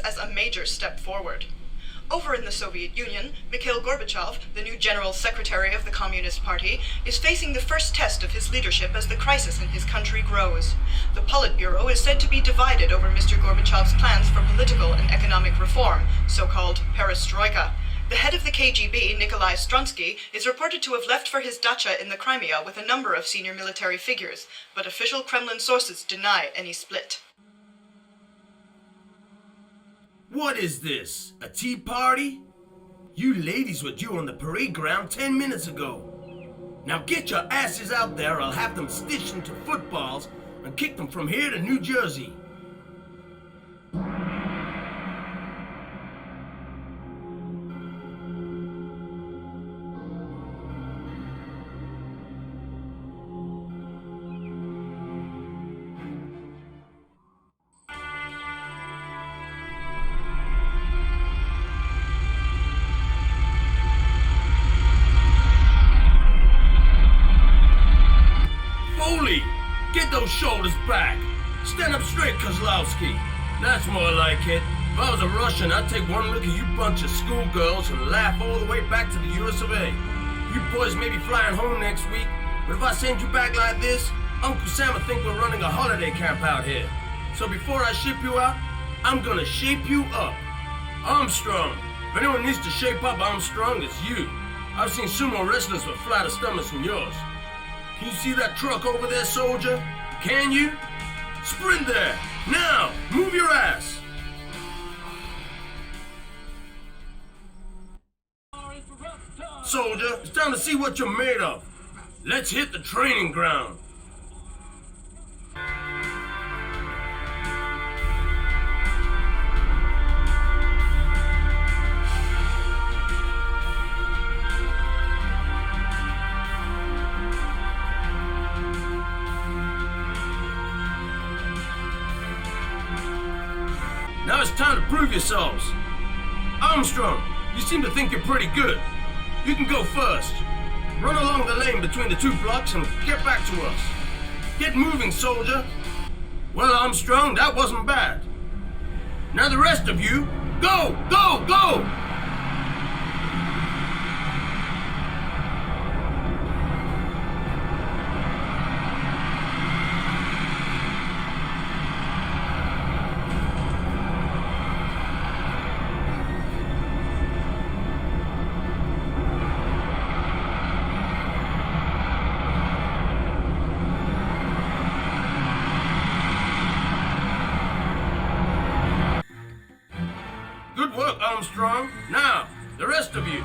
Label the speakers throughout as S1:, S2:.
S1: as a major step forward. Over in the Soviet Union, Mikhail Gorbachev, the new General Secretary of the Communist Party, is facing the first test of his leadership as the crisis in his country grows. The Politburo is said to be divided over Mr. Gorbachev's plans for political and economic reform, so-called perestroika. The head of the KGB, Nikolai Stronsky, is reported to have left for his dacha in the Crimea with a number of senior military figures, but official Kremlin sources deny any split.
S2: What is this? A tea party? You ladies were due on the parade ground 10 minutes ago. Now get your asses out there or I'll have them stitched into footballs and kick them from here to New Jersey. Get those shoulders back. Stand up straight, Kozlowski. That's more like it. If I was a Russian, I'd take one look at you bunch of schoolgirls and laugh all the way back to the US of A. You boys may be flying home next week, but if I send you back like this, Uncle Sam will think we're running a holiday camp out here. So before I ship you out, I'm gonna shape you up. Armstrong. If anyone needs to shape up Armstrong, it's you. I've seen sumo wrestlers with flatter stomachs than yours. Can you see that truck over there, soldier? Can you? Sprint there! Now! Move your ass! Soldier, it's time to see what you're made of. Let's hit the training ground. Now it's time to prove yourselves. Armstrong, you seem to think you're pretty good. You can go first. Run along the lane between the two blocks and get back to us. Get moving, soldier. Well, Armstrong, that wasn't bad. Now the rest of you, go, go, go! Good work, Armstrong. Now, the rest of you.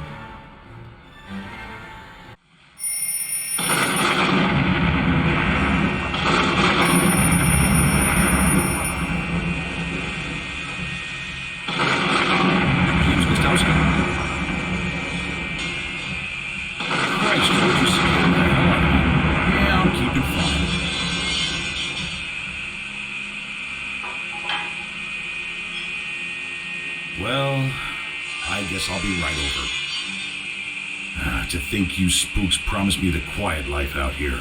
S3: Christ, would you see him the hell out of me? Yeah, I'm keeping fine. Well, I guess I'll be right over. To think you spooks promised me the quiet life out here.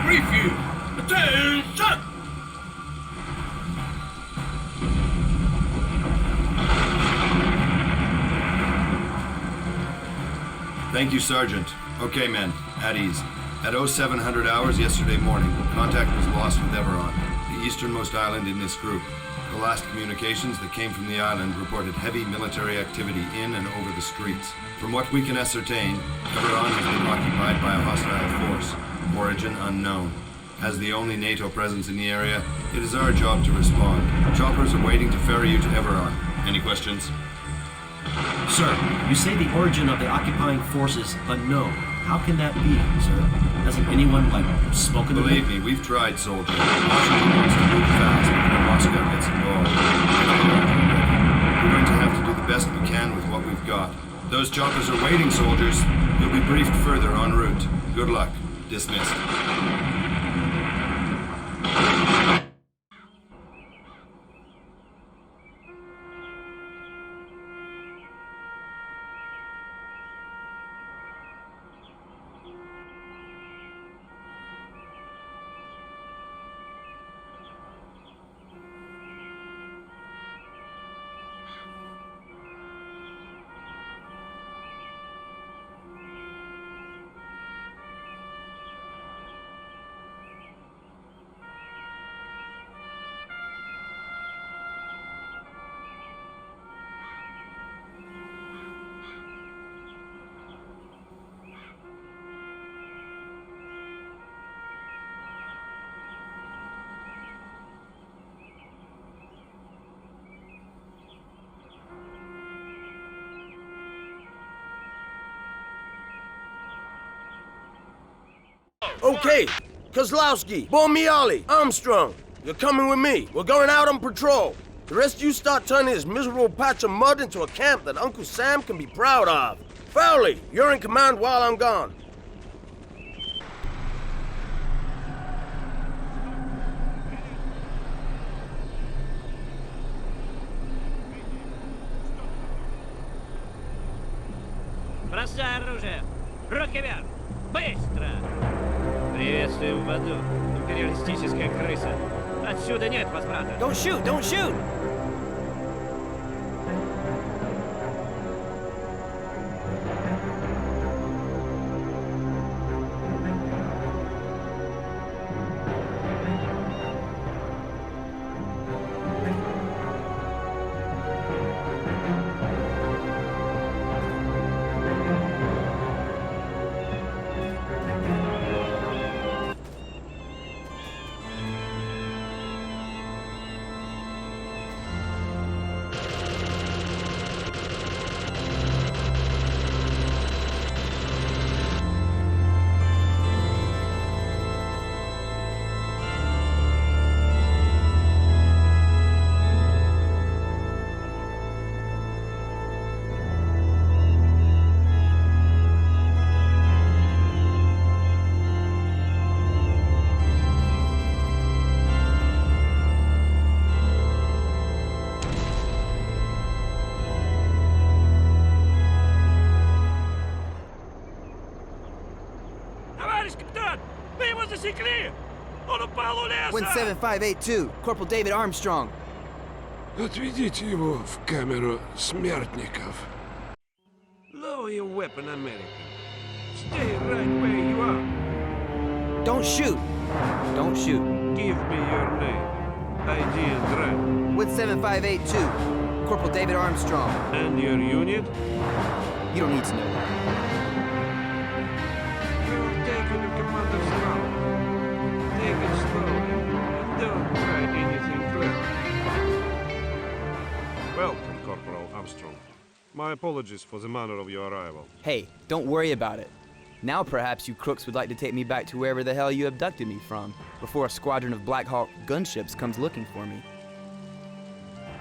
S2: Refuel! Attention!
S4: Thank you, Sergeant. Okay, men, at ease. At 0700 hours yesterday morning, contact was lost with Everon, the easternmost island in this group. The last communications that came from the island reported heavy military activity in and over the streets. From what we can ascertain, Everon has been occupied by a hostile force, origin unknown. As the only NATO presence in the area, it is our job to respond. Choppers are waiting to ferry you to Everon. Any questions?
S5: Sir, you say the origin of the occupying forces unknown. How can that be, sir? Hasn't anyone, spoken to
S4: Believe me, we've tried, soldier. Washington wants to move fast before Moscow gets involved. We're going to have to do the best we can with what we've got. Those choppers are waiting, soldiers. You'll be briefed further en route. Good luck. Dismissed.
S6: Okay, Kozlowski, Bomiali, Armstrong, you're coming with me. We're going out on patrol. The rest of you start turning this miserable patch of mud into a camp that Uncle Sam can be proud of. Fowley, you're in command while I'm gone.
S7: Бросай оружие! Руки вверх! Быстро! Приветствуем в аду, империалистическая крыса. Отсюда нет возврата.
S6: Don't shoot! Don't shoot!
S8: Wind 7582, Corporal David Armstrong.
S9: Отведите его в камеру смертников.
S7: Lower your weapon, American. Stay right where you are.
S8: Don't shoot! Don't shoot.
S7: Give me your name, ID and rank.
S8: Wind 7582, Corporal David Armstrong.
S7: And your unit?
S8: You don't need to know that.
S7: You're taking a commander's round. Take it slowly. Don't try anything clever.
S10: Welcome, Corporal Armstrong. My apologies for the manner of your arrival.
S8: Hey, don't worry about it. Now perhaps you crooks would like to take me back to wherever the hell you abducted me from, before a squadron of Black Hawk gunships comes looking for me.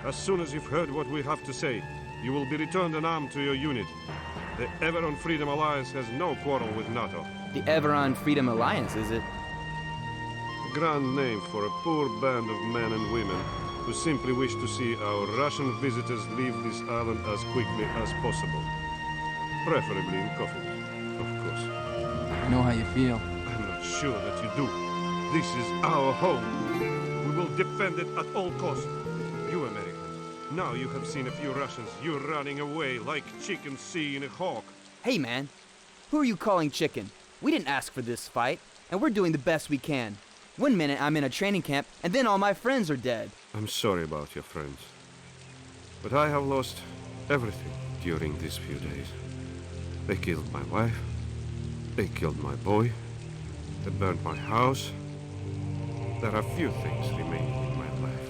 S10: As soon as you've heard what we have to say, you will be returned unarmed to your unit. The Everon Freedom Alliance has no quarrel with NATO.
S8: The Everon Freedom Alliance, is it?
S10: A grand name for a poor band of men and women who simply wish to see our Russian visitors leave this island as quickly as possible. Preferably in coffin, of course.
S8: I know how you feel.
S10: I'm not sure that you do. This is our home. We will defend it at all costs. You Americans, now you have seen a few Russians. You're running away like chickens seeing a hawk.
S8: Hey, man. Who are you calling chicken? We didn't ask for this fight, and we're doing the best we can. One minute I'm in a training camp, and then all my friends are dead.
S10: I'm sorry about your friends. But I have lost everything during these few days. They killed my wife. They killed my boy. They burned my house. There are few things remaining in my life.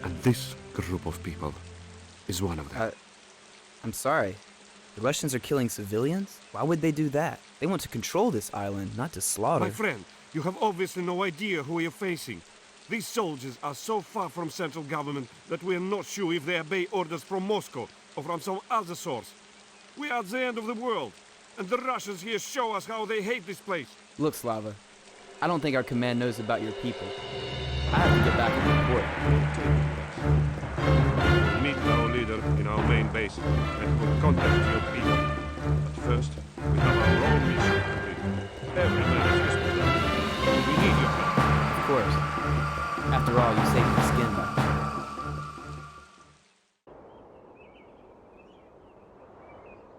S10: And this group of people is one of them.
S8: I'm sorry. The Russians are killing civilians? Why would they do that? They want to control this island, not to slaughter.
S10: My friend, you have obviously no idea who you're facing. These soldiers are so far from central government that we are not sure if they obey orders from Moscow or from some other source. We are at the end of the world, and the Russians here show us how they hate this place.
S8: Look, Slava, I don't think our command knows about your people. I have to get back and report.
S10: We'll meet our leader in our main base, and we'll contact your people. But first, we have our own mission to complete. Every man is responsible. We need your help.
S8: Of course. After all, you saved my skin back.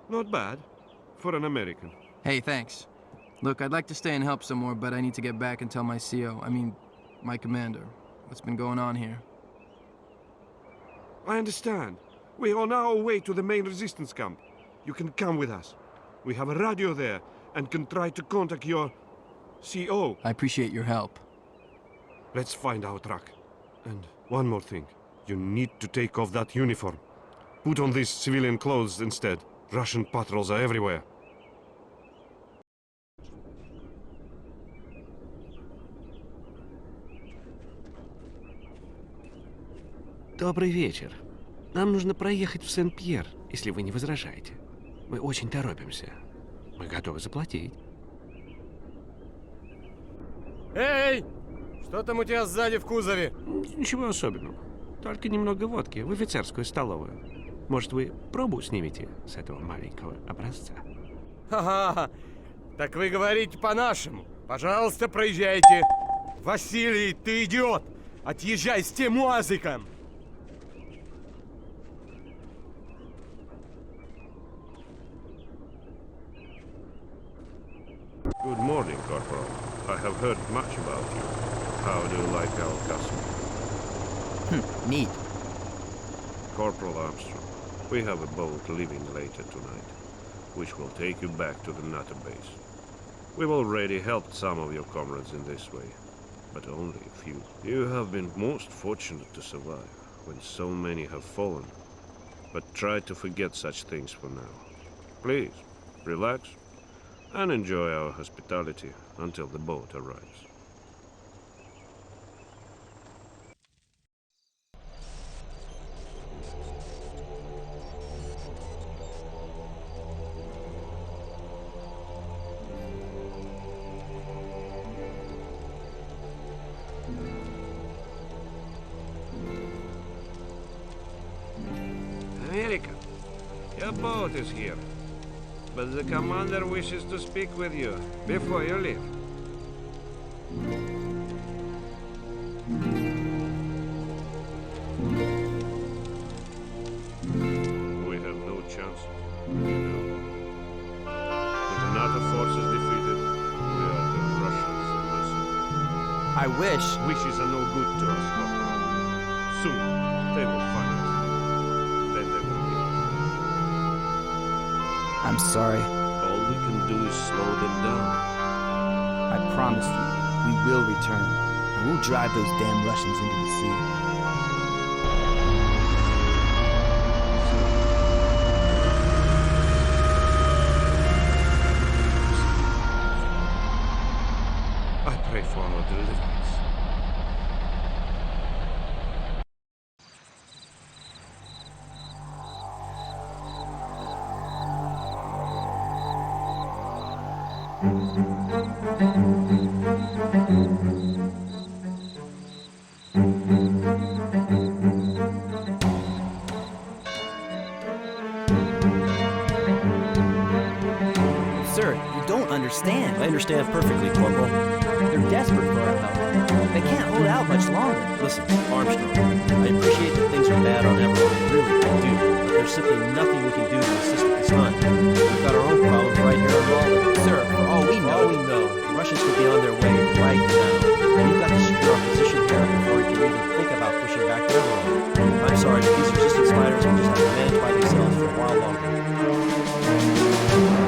S10: Not bad for an American.
S11: Hey, thanks. Look, I'd like to stay and help some more, but I need to get back and tell my CO, my commander, what's been going on here.
S10: I understand. We are on our way to the main resistance camp. You can come with us. We have a radio there and can try to contact your CO.
S11: I appreciate your help.
S10: Let's find our truck. And one more thing. You need to take off that uniform. Put on these civilian clothes instead. Russian patrols are everywhere.
S9: Добрый вечер. Нам нужно проехать в Сен-Пьер, если вы не возражаете. Мы очень торопимся. Мы готовы заплатить.
S6: Эй! Что там у тебя сзади в кузове?
S9: Ничего особенного. Только немного водки в офицерскую столовую. Может, вы пробу снимете с этого маленького образца?
S6: Ха-ха! Так вы говорите по-нашему. Пожалуйста, проезжайте. Василий, ты идиот! Отъезжай с тем УАЗиком!
S10: Good morning, Corporal. I have heard much about you. How do you like our castle?
S8: Neat.
S10: Corporal Armstrong, we have a boat leaving later tonight, which will take you back to the NATO base. We've already helped some of your comrades in this way, but only a few. You have been most fortunate to survive when so many have fallen, but try to forget such things for now. Please, relax and enjoy our hospitality until the boat arrives. America, your boat is here. But the commander wishes to speak with you before you leave. We have no chance, you know. With the NATO forces defeated, we are the Russians' mercy.
S8: I wish.
S10: Wishes are no good to us, Corporal. Soon, they will find us. Then they will kill us.
S8: I'm sorry.
S10: All we can do is slow them down.
S8: I promise you, we will return. And we'll drive those damn Russians into the sea.
S10: I pray for our deliverance.
S8: Sir, you don't understand.
S5: I understand perfectly, Corporal.
S8: They're desperate for our They can't hold out much longer.
S5: Listen, Armstrong, I appreciate that things are bad on Everett, really, I do. But there's simply nothing we can do to assist at this time. We've got our own problems right here in Malden.
S8: Sir, for all we know,
S5: the Russians could be on their way right now. We've got to secure our position here before we can even think about pushing back to Everett. I'm sorry, but these resistance fighters will just have to manage by themselves for a while longer.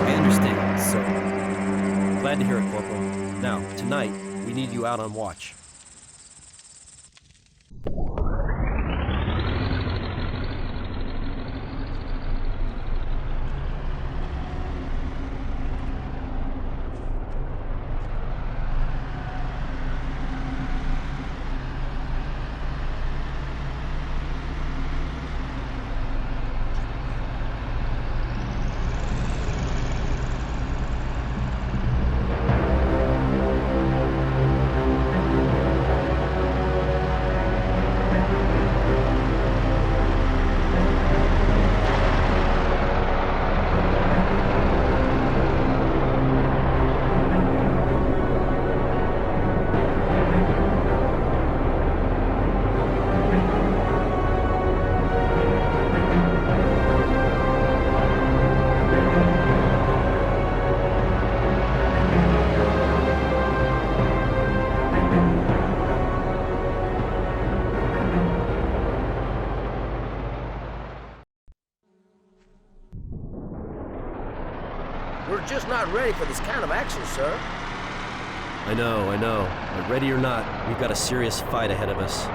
S8: I understand, sir.
S5: Glad to hear it, Corporal. Now, tonight, we need you out on watch.
S6: We're just not ready for this kind of action, sir.
S5: I know. But ready or not, we've got a serious fight ahead of us.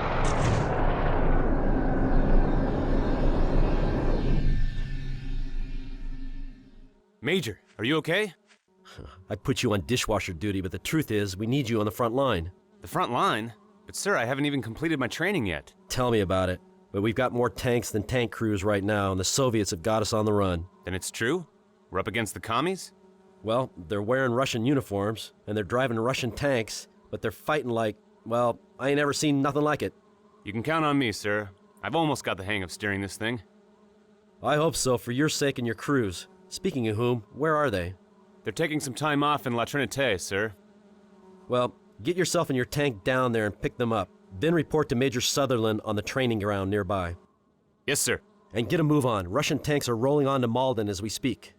S9: Major, are you okay?
S5: I put you on dishwasher duty, but the truth is, we need you on the front line.
S9: The front line? But sir, I haven't even completed my training yet.
S5: Tell me about it. But we've got more tanks than tank crews right now, and the Soviets have got us on the run.
S9: Then it's true? We're up against the commies?
S5: Well, they're wearing Russian uniforms, and they're driving Russian tanks, but they're fighting like, well, I ain't ever seen nothing like it.
S9: You can count on me, sir. I've almost got the hang of steering this thing.
S5: I hope so, for your sake and your crew's. Speaking of whom, where are they?
S9: They're taking some time off in La Trinité, sir.
S5: Well, get yourself and your tank down there and pick them up. Then report to Major Sutherland on the training ground nearby.
S9: Yes, sir.
S5: And get a move on. Russian tanks are rolling on to Malden as we speak.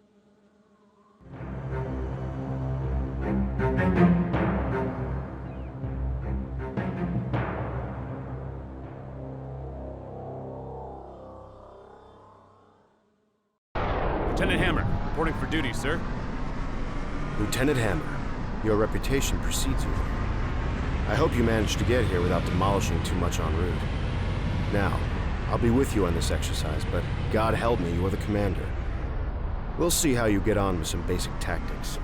S9: Lieutenant Hammer, reporting for duty, sir.
S12: Lieutenant Hammer, your reputation precedes you. I hope you managed to get here without demolishing too much en route. Now, I'll be with you on this exercise, but God help me, you're the commander. We'll see how you get on with some basic tactics.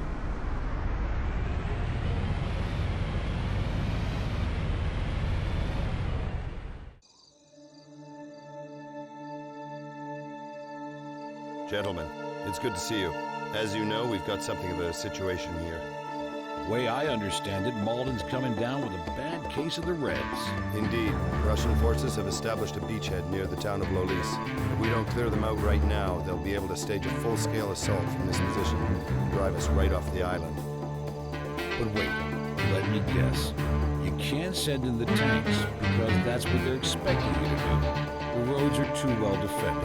S4: Gentlemen, it's good to see you. As you know, we've got something of a situation here.
S3: The way I understand it, Malden's coming down with a bad case of the Reds.
S4: Indeed. Russian forces have established a beachhead near the town of Lolis. If we don't clear them out right now, they'll be able to stage a full-scale assault from this position and drive us right off the island.
S3: But wait, let me guess. You can't send in the tanks because that's what they're expecting you to do. The roads are too well defended.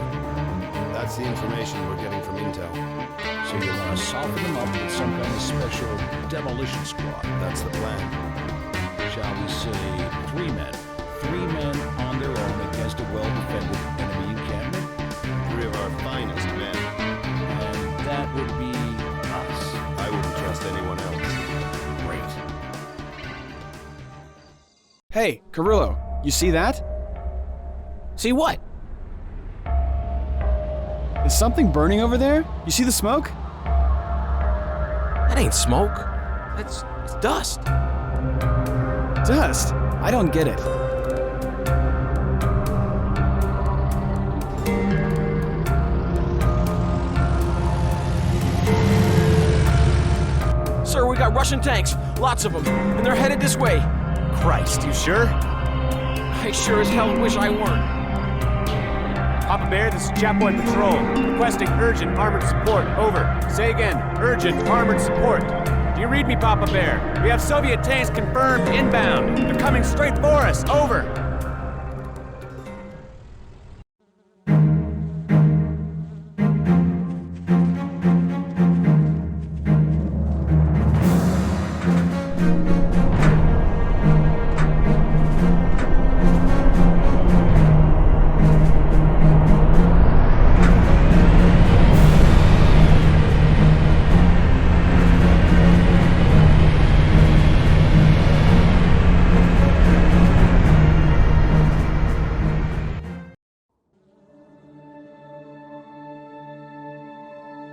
S4: That's the information we're getting from intel.
S3: So you want to soften them up with some kind of special demolition squad.
S4: That's the plan.
S3: Shall we say 3 men? 3 men on their own against a well-defended enemy encampment?
S4: 3 of our finest men.
S3: And that would be us.
S4: I wouldn't trust anyone else.
S3: Great.
S13: Hey, Carrillo, you see that?
S11: See what?
S13: Is something burning over there? You see the smoke?
S11: That ain't smoke. It's dust.
S13: Dust? I don't get it.
S11: Sir, we got Russian tanks. Lots of them. And they're headed this way.
S9: Christ, you sure?
S11: I sure as hell wish I weren't.
S9: Papa Bear, this is Chapoy Patrol. Requesting urgent armored support. Over. Say again. Urgent armored support.
S13: Do you read me, Papa Bear? We have Soviet tanks confirmed inbound. They're coming straight for us. Over.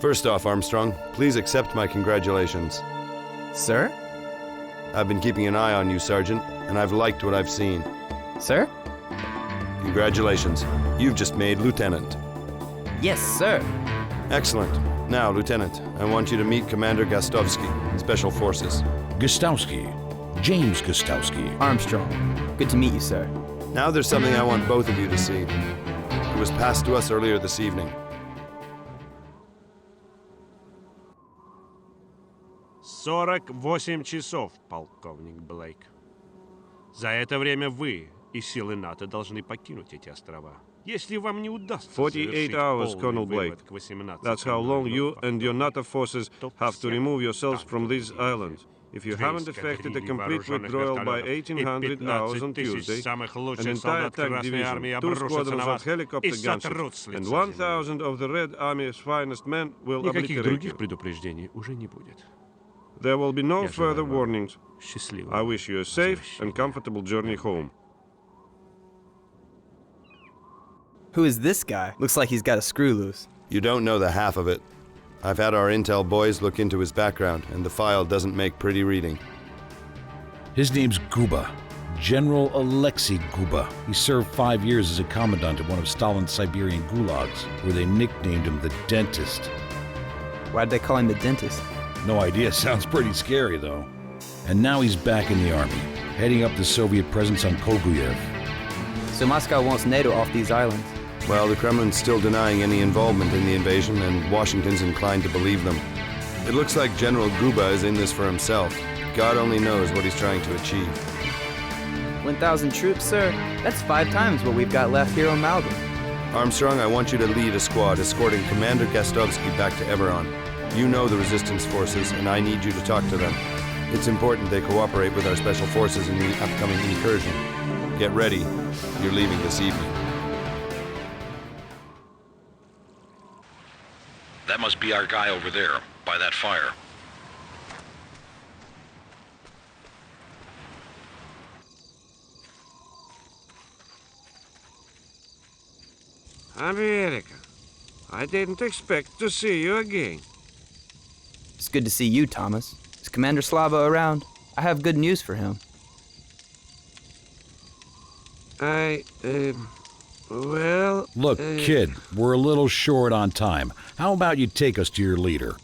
S4: First off, Armstrong, please accept my congratulations.
S8: Sir?
S4: I've been keeping an eye on you, Sergeant, and I've liked what I've seen.
S8: Sir?
S4: Congratulations. You've just made Lieutenant.
S8: Yes, sir.
S4: Excellent. Now, Lieutenant, I want you to meet Commander Gastovsky, Special Forces.
S3: Gostowski. James Gostowski.
S8: Armstrong. Good to meet you, sir.
S4: Now there's something I want both of you to see. It was passed to us earlier this evening.
S10: 48 часов, полковник Блейк. За это время вы и силы НАТО должны покинуть эти острова. Если вам не удастся
S2: 48 hours, Colonel Blake. That's how long you and your NATO forces have to remove yourselves from these islands. If you haven't effected a complete withdrawal by 1800 hours on Tuesday, an entire attack division, 2 squadrons of helicopter gunships, and 1,000 of the Red Army's finest men will obliterate you.
S9: предупреждений уже не будет.
S2: There will be no further warnings. I wish you a safe and comfortable journey home.
S8: Who is this guy? Looks like he's got a screw loose.
S4: You don't know the half of it. I've had our intel boys look into his background, and the file doesn't make pretty reading.
S3: His name's Guba. General Alexei Guba. He served 5 years as a commandant at one of Stalin's Siberian gulags, where they nicknamed him the Dentist.
S8: Why'd they call him the Dentist?
S3: No idea. Sounds pretty scary, though. And now he's back in the army, heading up the Soviet presence on Koguyev.
S8: So Moscow wants NATO off these islands?
S4: Well, the Kremlin's still denying any involvement in the invasion, and Washington's inclined to believe them. It looks like General Guba is in this for himself. God only knows what he's trying to achieve.
S8: 1,000 troops, sir? That's 5 times what we've got left here on Malvern.
S4: Armstrong, I want you to lead a squad escorting Commander Gastovsky back to Everon. You know the resistance forces, and I need you to talk to them. It's important they cooperate with our special forces in the upcoming incursion. Get ready. You're leaving this evening.
S14: That must be our guy over there, by that fire.
S10: America, I didn't expect to see you again.
S8: It's good to see you, Thomas. Is Commander Slava around? I have good news for him.
S10: Well...
S3: Look, kid, we're a little short on time. How about you take us to your leader?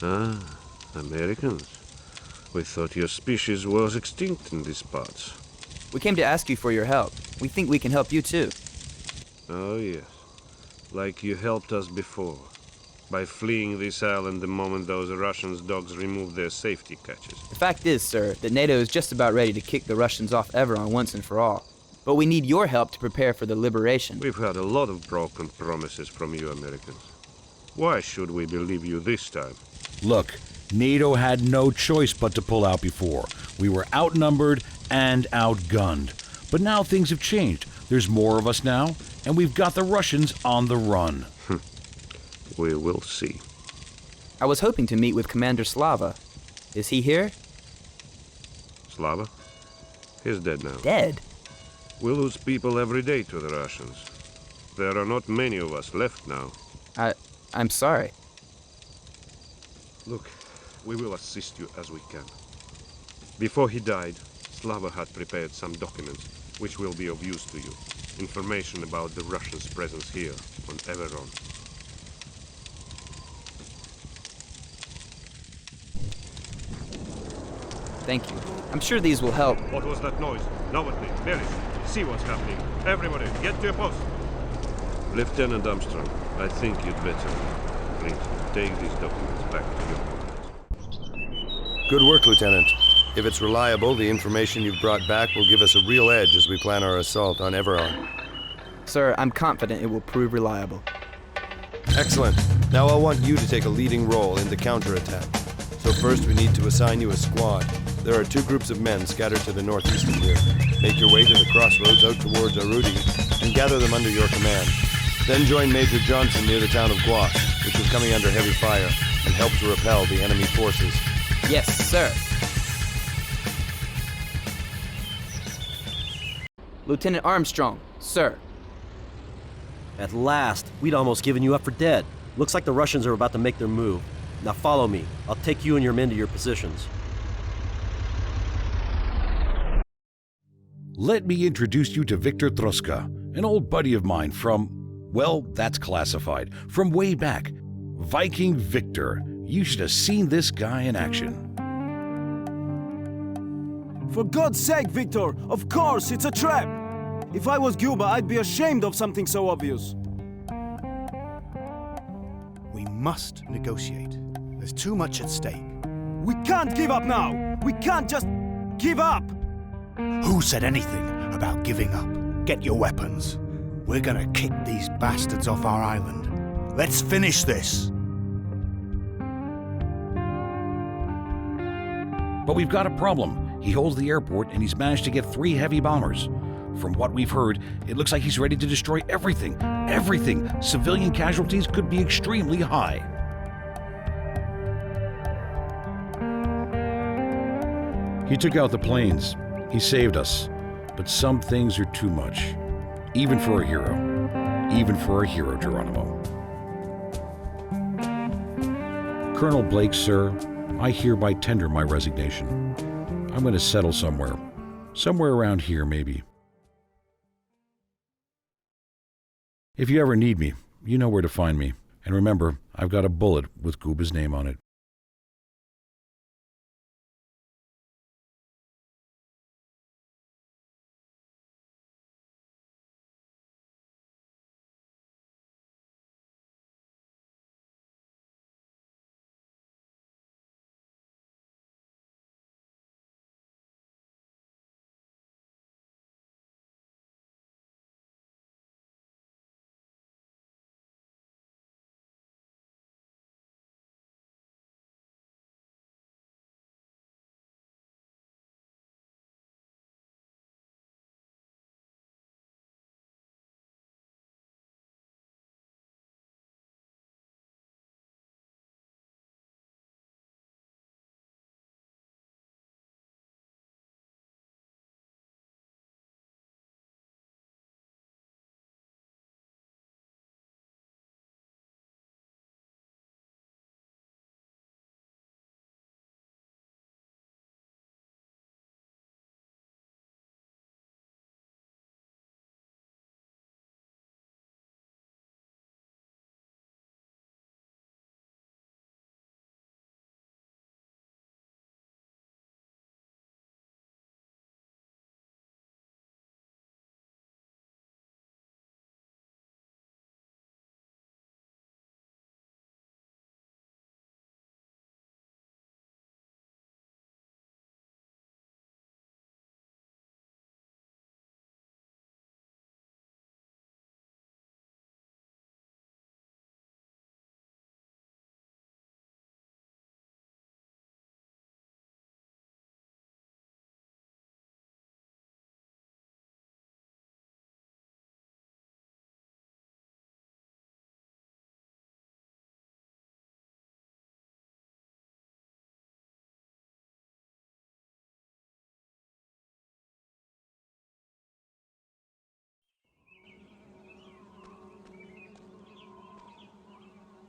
S10: Ah, Americans. We thought your species was extinct in these parts.
S8: We came to ask you for your help. We think we can help you too.
S10: Oh yes, like you helped us before. By fleeing this island the moment those Russians' dogs removed their safety catches.
S8: The fact is, sir, that NATO is just about ready to kick the Russians off Everon once and for all. But we need your help to prepare for the liberation.
S10: We've had a lot of broken promises from you Americans. Why should we believe you this time?
S3: Look, NATO had no choice but to pull out before. We were outnumbered and outgunned. But now things have changed. There's more of us now, and we've got the Russians on the run.
S10: We will see.
S8: I was hoping to meet with Commander Slava. Is he here?
S10: Slava? He's dead now.
S8: Dead?
S10: We lose people every day to the Russians. There are not many of us left now.
S8: I'm sorry.
S10: Look, we will assist you as we can. Before he died, Slava had prepared some documents which will be of use to you. Information about the Russians' presence here on Everon.
S8: Thank you. I'm sure these will help.
S10: What was that noise? Nobody, Mary, see what's happening. Everybody, get to your post. Lieutenant Armstrong, I think you'd better, please, take these documents back to your quarters.
S4: Good work, Lieutenant. If it's reliable, the information you've brought back will give us a real edge as we plan our assault on Everon.
S8: Sir, I'm confident it will prove reliable.
S4: Excellent. Now I want you to take a leading role in the counterattack. So first we need to assign you a squad. There are 2 groups of men scattered to the northeast of here. Make your way to the crossroads out towards Arudi and gather them under your command. Then join Major Johnson near the town of Guas, which is coming under heavy fire, and help to repel the enemy forces.
S8: Yes, sir. Lieutenant Armstrong, sir.
S5: At last, we'd almost given you up for dead. Looks like the Russians are about to make their move. Now follow me. I'll take you and your men to your positions.
S3: Let me introduce you to Victor Troska, an old buddy of mine from, well, that's classified, from way back. Viking Victor. You should have seen this guy in action.
S15: For God's sake, Victor! Of course, it's a trap! If I was Cuba, I'd be ashamed of something so obvious.
S16: We must negotiate. There's too much at stake.
S15: We can't give up now! We can't just give up!
S16: Who said anything about giving up? Get your weapons. We're gonna kick these bastards off our island. Let's finish this!
S3: But we've got a problem. He holds the airport and he's managed to get 3 heavy bombers. From what we've heard, it looks like he's ready to destroy everything. Everything. Civilian casualties could be extremely high. He took out the planes. He saved us. But some things are too much. Even for a hero. Even for a hero, Geronimo. Colonel Blake, sir, I hereby tender my resignation. I'm going to settle somewhere. Somewhere around here, maybe. If you ever need me, you know where to find me. And remember, I've got a bullet with Cuba's name on it.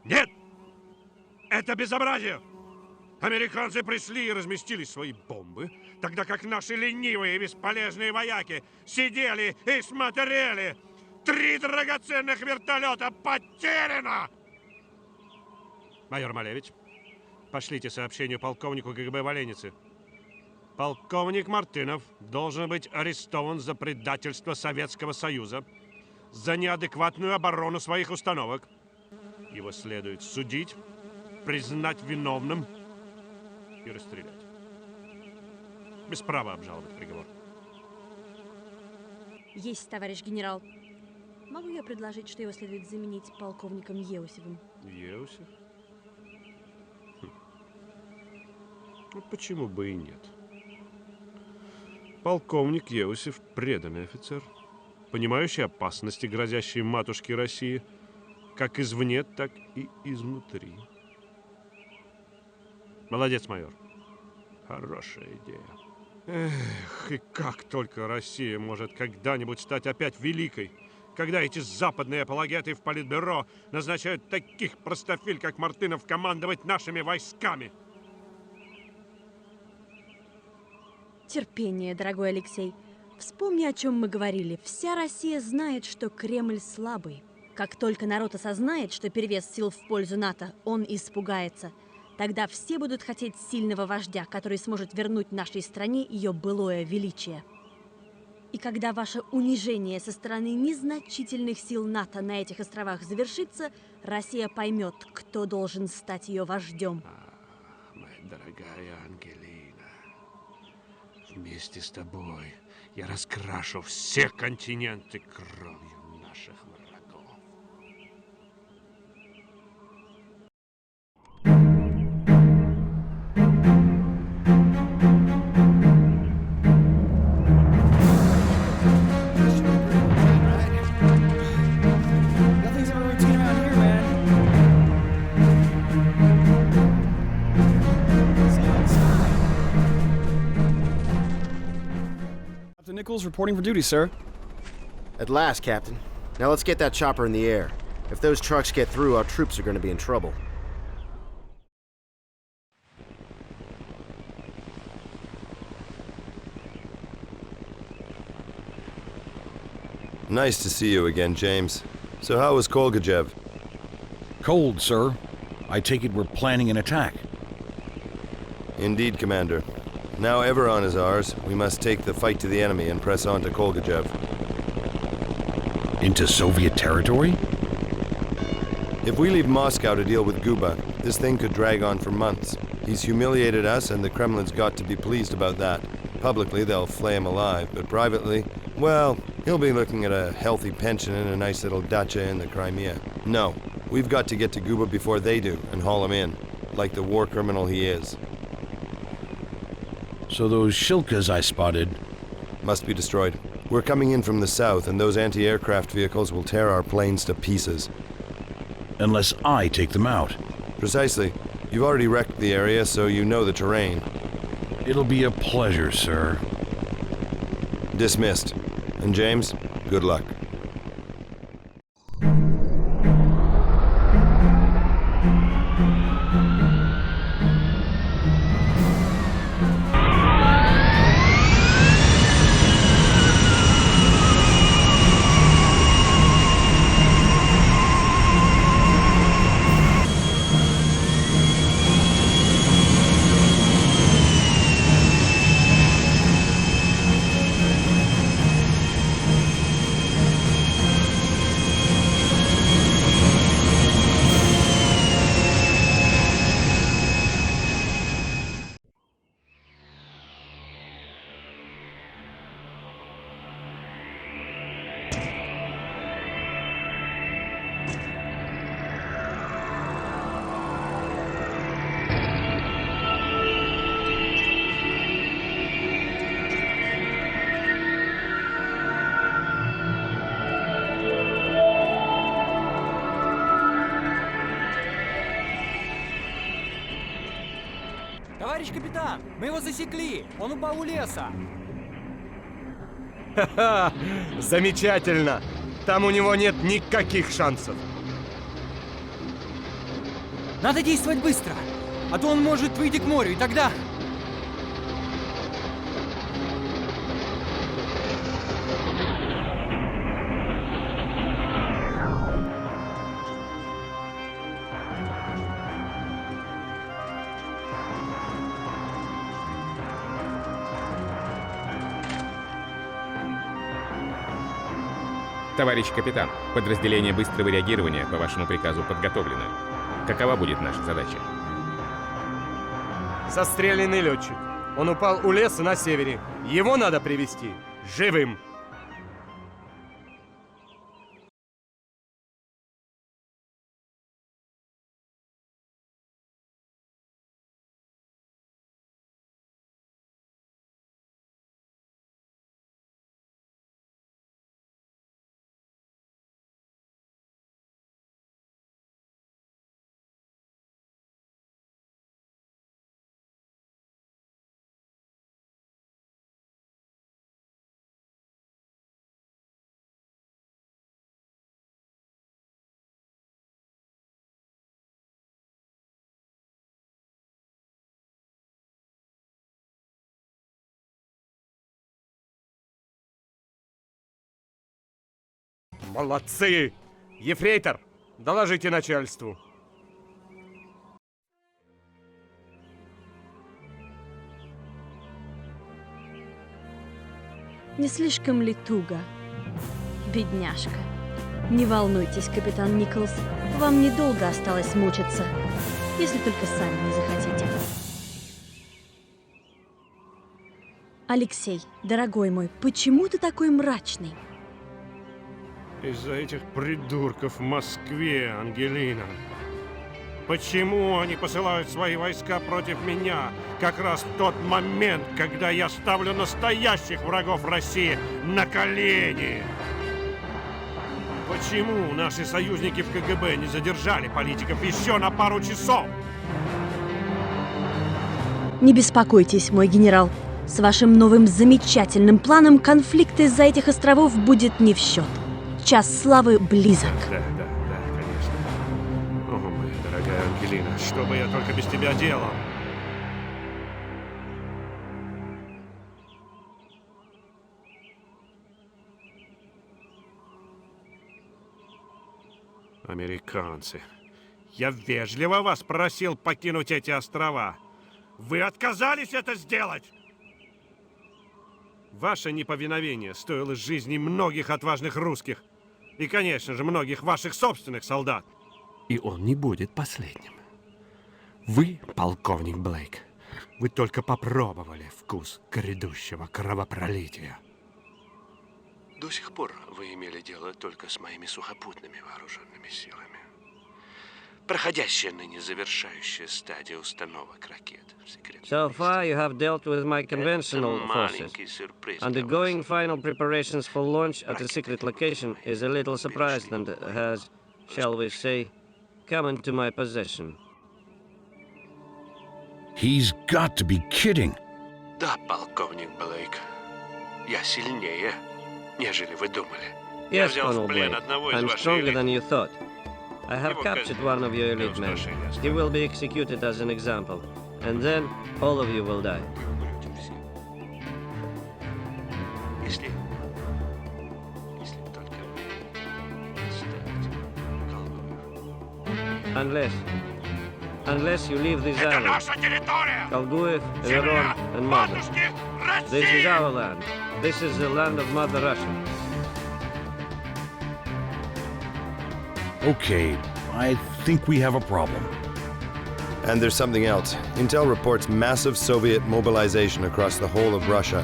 S10: Нет! Это безобразие! Американцы пришли и разместили свои бомбы, тогда как наши ленивые и бесполезные вояки сидели и смотрели. 3 драгоценных вертолета потеряно! Майор Малевич, пошлите сообщение полковнику КГБ в Оленице. Полковник Мартынов должен быть арестован за предательство Советского Союза, за неадекватную оборону своих установок. Его следует судить, признать виновным и расстрелять. Без права обжаловать приговор.
S17: Есть, товарищ генерал. Могу я предложить, что его следует заменить полковником Еусевым?
S10: Еусев? Ну, почему бы и нет? Полковник Еусев – преданный офицер, понимающий опасности, грозящие матушке России, как извне, так и изнутри. Молодец, майор. Хорошая идея. Эх, и как только Россия может когда-нибудь стать опять великой, когда эти западные апологеты в Политбюро назначают таких простофиль, как Мартынов, командовать нашими войсками.
S17: Терпение, дорогой Алексей. Вспомни, о чем мы говорили. Вся Россия знает, что Кремль слабый. Как только народ осознает, что перевес сил в пользу НАТО, он испугается. Тогда все будут хотеть сильного вождя, который сможет вернуть нашей стране ее былое величие. И когда ваше унижение со стороны незначительных сил НАТО на этих островах завершится, Россия поймет, кто должен стать ее вождем.
S9: Моя дорогая Ангелина, вместе с тобой я раскрашу все континенты кровью наших врагов.
S13: Nothing's ever routine around here, man. Captain Nichols reporting for duty, sir.
S12: At last, Captain. Now let's get that chopper in the air. If those trucks get through, our troops are going to be in trouble.
S4: Nice to see you again, James. So how was Kolgajev?
S3: Cold, sir. I take it we're planning an attack.
S4: Indeed, Commander. Now Everon is ours. We must take the fight to the enemy and press on to Kolgajev.
S3: Into Soviet territory?
S4: If we leave Moscow to deal with Guba, this thing could drag on for months. He's humiliated us, and the Kremlin's got to be pleased about that. Publicly, they'll flay him alive, but privately, well, he'll be looking at a healthy pension and a nice little dacha in the Crimea. No, we've got to get to Guba before they do and haul him in, like the war criminal he is.
S3: So those Shilkas I spotted
S4: must be destroyed. We're coming in from the south, and those anti-aircraft vehicles will tear our planes to pieces.
S3: Unless I take them out.
S4: Precisely. You've already wrecked the area, so you know the terrain.
S3: It'll be a pleasure, sir.
S4: Dismissed. And James, good luck.
S13: Товарищ капитан, мы его засекли. Он упал у леса.
S6: Ха-ха! Замечательно! Там у него нет никаких шансов.
S13: Надо действовать быстро, а то он может выйти к морю, и тогда...
S18: Товарищ капитан, подразделение быстрого реагирования по вашему приказу подготовлено. Какова будет наша задача?
S19: Застреленный летчик. Он упал у леса на севере. Его надо привести живым. Молодцы! Ефрейтор, доложите начальству.
S17: Не слишком ли туго, бедняжка? Не волнуйтесь, капитан Николс, вам недолго осталось мучиться, если только сами не захотите. Алексей, дорогой мой, почему ты такой мрачный?
S10: Из-за этих придурков в Москве, Ангелина. Почему они посылают свои войска против меня как раз в тот момент, когда я ставлю настоящих врагов России на колени? Почему наши союзники в КГБ не задержали политиков еще на пару часов?
S17: Не беспокойтесь, мой генерал. С вашим новым замечательным планом конфликт из-за этих островов будет не в счет. Час славы близок.
S10: Да, конечно. О, моя дорогая Ангелина, что бы я только без тебя делал? Американцы, я вежливо вас просил покинуть эти острова. Вы отказались это сделать! Ваше неповиновение стоило жизни многих отважных русских и, конечно же, многих ваших собственных солдат.
S9: И он не будет последним. Вы, полковник Блейк, вы только попробовали вкус грядущего кровопролития. До сих пор вы имели дело только с моими сухопутными вооруженными силами. Проходящая ныне завершающая стадия установок ракет.
S20: So far you have dealt with my conventional forces. Undergoing final preparations for launch at a secret location is a little surprise and has, shall we say, come into my possession.
S3: He's got to be kidding.
S9: Да, полковник Блейк. Я сильнее, нежели вы думали.
S20: Yes, Colonel Blake. I'm stronger than you thought. I have captured one of your elite men. He will be executed as an example. And then all of you will die. Unless you leave these islands, Kalguev, Everon, and Mother. This is our land. This is the land of Mother Russia.
S3: Okay, I think we have a problem.
S4: And there's something else. Intel reports massive Soviet mobilization across the whole of Russia.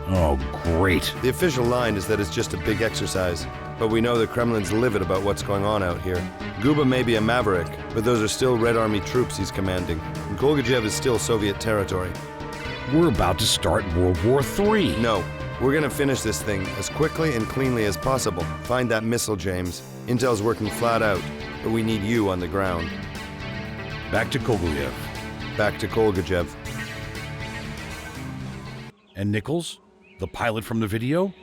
S3: Oh, great.
S4: The official line is that it's just a big exercise, but we know the Kremlin's livid about what's going on out here. Guba may be a maverick, but those are still Red Army troops he's commanding, and Kolgachev is still Soviet territory.
S3: We're about to start World War III.
S4: No, we're gonna finish this thing as quickly and cleanly as possible. Find that missile, James. Intel's working flat out, but we need you on the ground.
S3: Back to Kolgachev.
S4: Back to Kolgachev.
S3: And Nichols? The pilot from the video?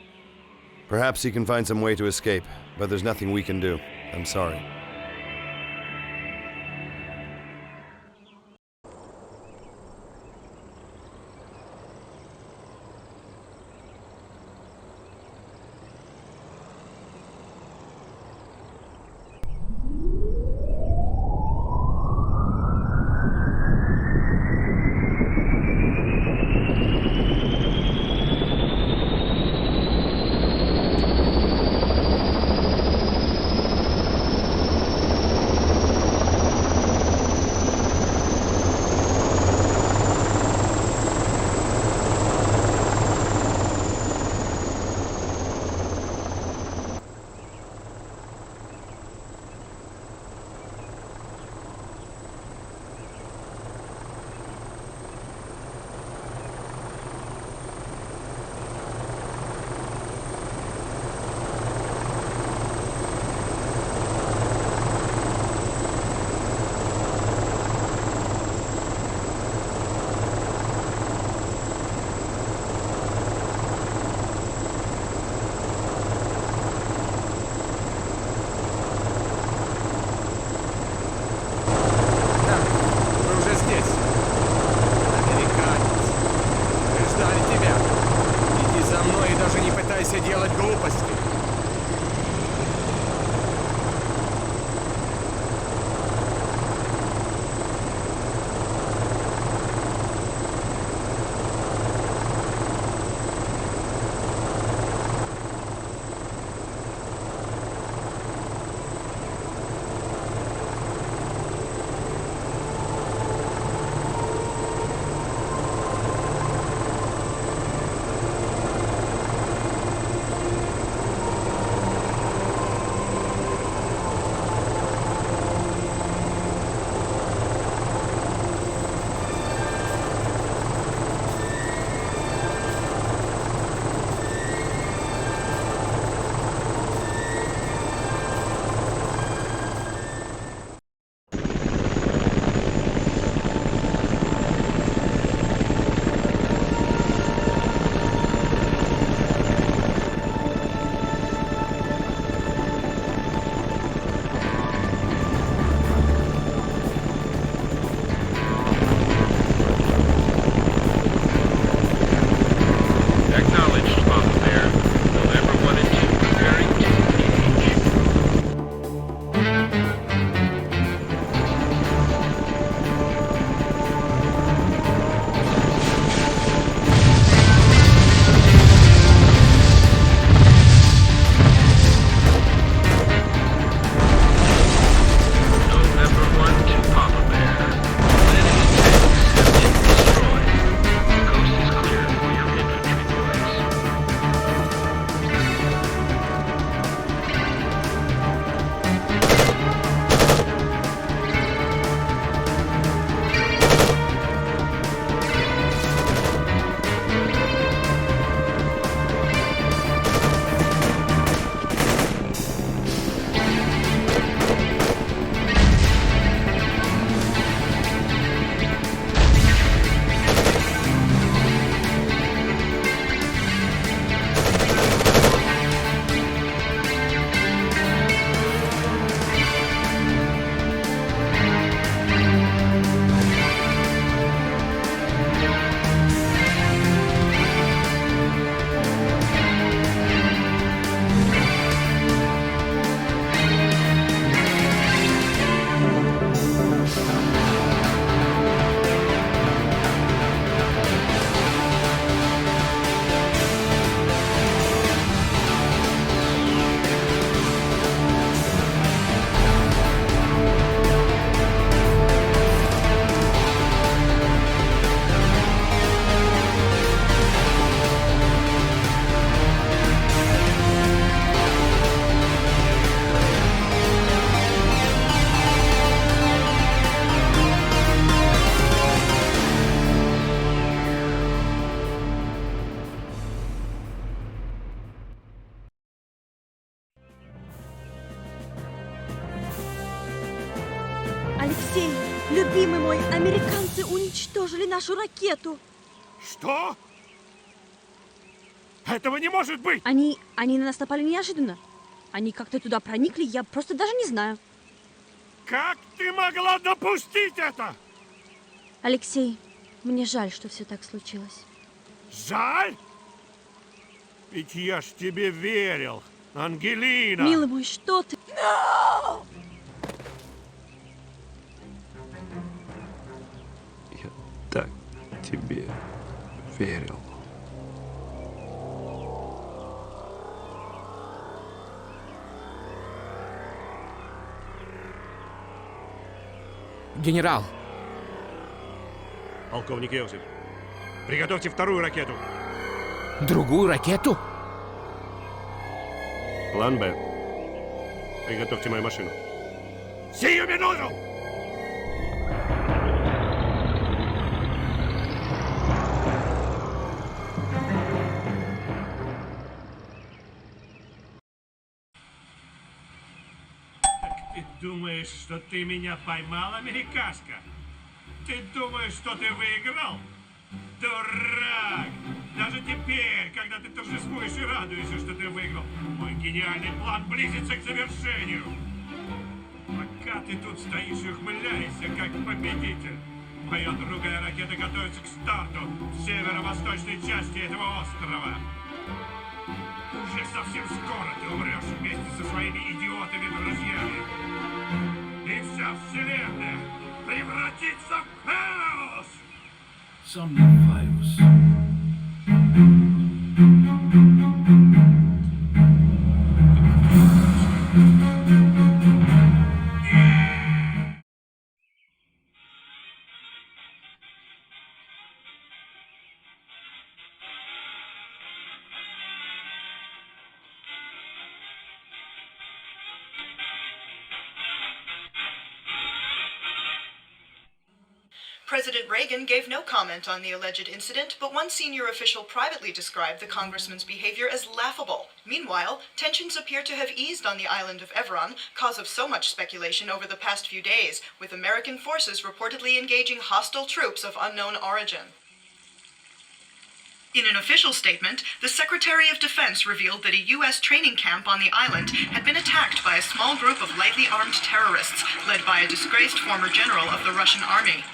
S4: Perhaps he can find some way to escape, but there's nothing we can do. I'm sorry.
S17: Алексей, любимый мой, американцы уничтожили нашу ракету.
S9: Что? Этого не может быть!
S17: Они на нас напали неожиданно. Они как-то туда проникли, я просто даже не знаю.
S9: Как ты могла допустить это?
S17: Алексей, мне жаль, что все так случилось.
S9: Жаль? Ведь я ж тебе верил, Ангелина.
S17: Милый мой, что ты?
S10: Я так тебе верил.
S18: Генерал!
S9: Полковник Йосип, приготовьте вторую ракету.
S18: Другую ракету?
S9: План Б. Приготовьте мою машину. Сию минуту!
S21: Ты думаешь, что ты меня поймал, америкашка? Ты думаешь, что ты выиграл? Дурак! Даже теперь, когда ты торжествуешь и радуешься, что ты выиграл, мой гениальный план близится к завершению. Пока ты тут стоишь и ухмыляешься, как победитель, моя другая ракета готовится к старту в северо-восточной части этого острова. Уже совсем скоро ты умрешь вместе со своими идиотами-друзьями. И вся вселенная превратится в хаос!
S3: Сомневаюсь.
S1: President Reagan gave no comment on the alleged incident, but one senior official privately described the congressman's behavior as laughable. Meanwhile, tensions appear to have eased on the island of Evron, cause of so much speculation over the past few days, with American forces reportedly engaging hostile troops of unknown origin. In an official statement, the Secretary of Defense revealed that a U.S. training camp on the island had been attacked by a small group of lightly armed terrorists, led by a disgraced former general of the Russian army.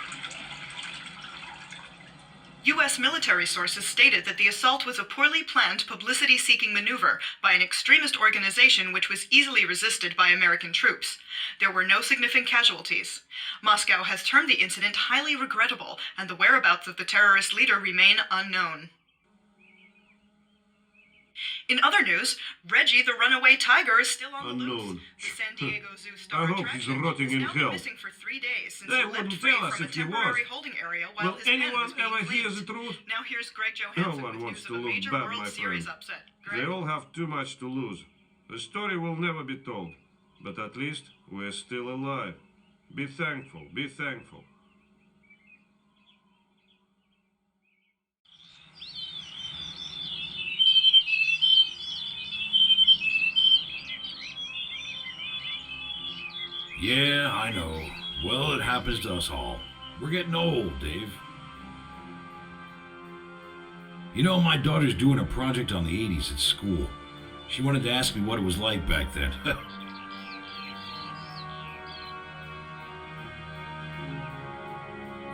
S1: U.S. military sources stated that the assault was a poorly planned publicity-seeking maneuver by an extremist organization which was easily resisted by American troops. There were no significant casualties. Moscow has termed the incident highly regrettable, and the whereabouts of the terrorist leader remain unknown. In other news, Reggie the runaway tiger is still on the loose. The San Diego Zoo star
S21: I hope he's rotting in
S1: has now
S21: hell.
S1: been missing for 3 days since
S21: They
S1: he left
S21: wouldn't
S1: free
S21: tell us
S1: from a
S21: if he was.
S1: temporary holding area while
S21: Will
S1: his pen
S21: anyone
S1: was being
S21: ever hear
S1: cleaned.
S21: the truth?
S1: Now here's Greg
S21: No
S1: Johansson
S21: one
S1: with
S21: wants
S1: news
S21: to
S1: of a
S21: look
S1: major
S21: bad,
S1: World
S21: my
S1: Series
S21: friend.
S1: upset.
S21: They all have too much to lose. The story will never be told. But at least we're still alive. Be thankful, be thankful.
S3: Yeah, I know. Well, it happens to us all. We're getting old, Dave. You know, my daughter's doing a project on the 80s at school. She wanted to ask me what it was like back then.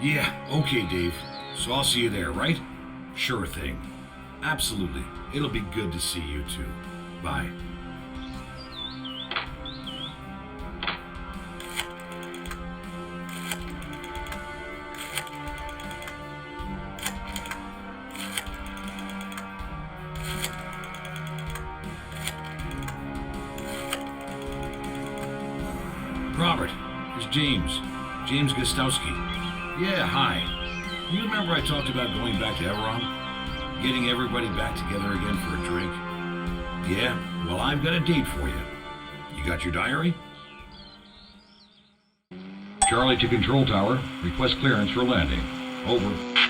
S3: Yeah, okay, Dave. So I'll see you there, right? Sure thing. Absolutely. It'll be good to see you too. Bye. Robert, here's James. James Gostowski. Yeah, hi. You remember I talked about going back to Evron? Getting everybody back together again for a drink? Yeah, well, I've got a date for you. You got your diary? Charlie to Control Tower. Request clearance for landing. Over.